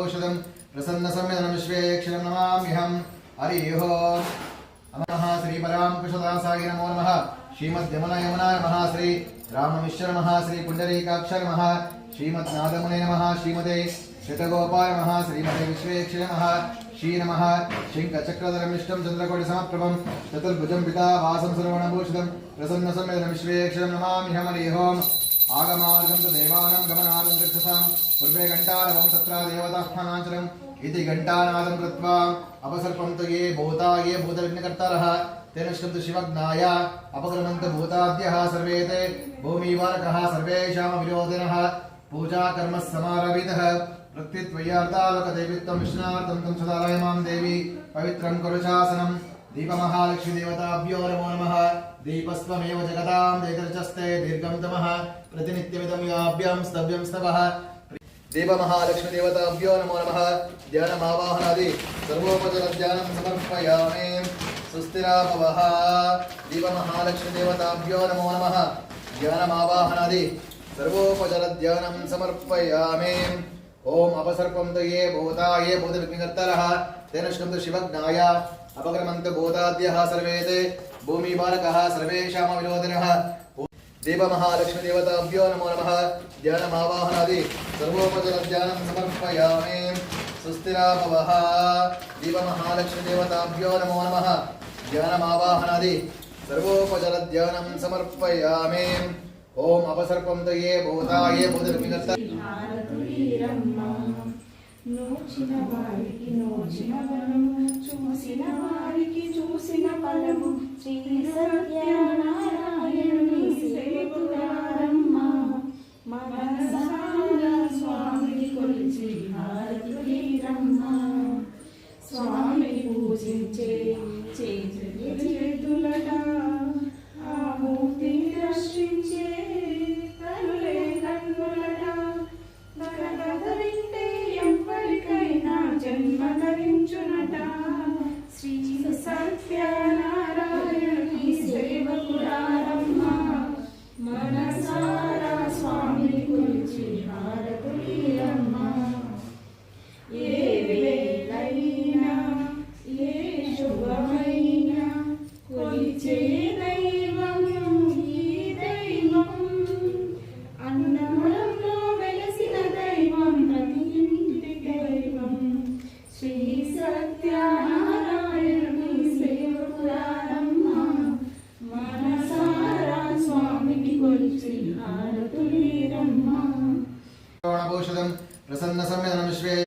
सुवर्णभूषितं प्रसन्नसंविधानं विश्वेक्षरं नमाम्यहम् हरिः ओम् नमः श्री परांकुशदासाय नमो नमः श्रीमद्यमुनायमुनाय नमः श्री राममिश्र नमः श्री पुण्डरीकाक्ष नमः श्रीमद्नाथमुने नमः श्रीमते शतगोपाय नमः श्रीमते विश्वेक्षय नमः श्री नमः शङ्खचक्रधरमिष्टं चन्द्रकोटिसमप्रभं चतुर्भुजं पितावासं सर्वणभूषितं प्रसन्नसंविधानं विश्वेक्षरं नमाम्यहम् हरिः ओम् आगमार्गं तु देवानां गमनार्गं गच्छतां पूर्वे घण्टारवं तत्र देवतास्थानाचलम् इति घण्टानादं कृत्वा अपसर्पं तु ये भूतविघ्नकर्तारः तेन श्रुतं शिवज्ञाय अपक्रमन्त भूताद्यः सर्वे ते भूमिवारकः सर्वेषामविरोधिनः पूजा कर्म समारभितः प्रत्युत्वय्यार्थालोकदेवीत्वं विष्णार्थं तं सदालयमां देवी पवित्रं कुरु शासनं दीपमहालक्ष्मीदेवताभ्यो नमो नमः दीपस्त्वमेव जगतां दैतर्चस्ते दीर्घं तमः प्रतिनित्यमिदं याभ्यां स्तव्यं स्तवः दीपमहालक्ष्मीदेवताभ्यो नमो नमः ध्यानमावाहनादि सर्वोपचारध्यानं समर्पयामि सुस्थिराभवः दीपमहालक्ष्मीदेवताभ्यो नमो नमः ध्यानमावाहनादि सर्वोपचारध्यानं समर्पयामि ओम अपसर्पं तु ये भूतविघ्नकर्तारः तेन श्रुतं शिवज्ञाय अपक्रमन्त भूताद्यः सर्वे ते भूमिबालकः सर्वेषामविरोधिनः दीपमहालक्ष्मीदेवताभ्यो नमो नमः ध्यानमावाहनादि सर्वोपचारध्यानं समर्पयामि सुस्थिराभवः दीपमहालक्ष्मीदेवताभ्यो नमो नमः ध्यानमावाहनादि सर्वोपचारध्यानं समर्पयामि ओम अपसर्पं तु ये भूतविघ्नकर्तारः నోచిన వారికి నోచిన వరము చూసిన వారికి చూసిన ఫలము శ్రీ సత్యనారాయణ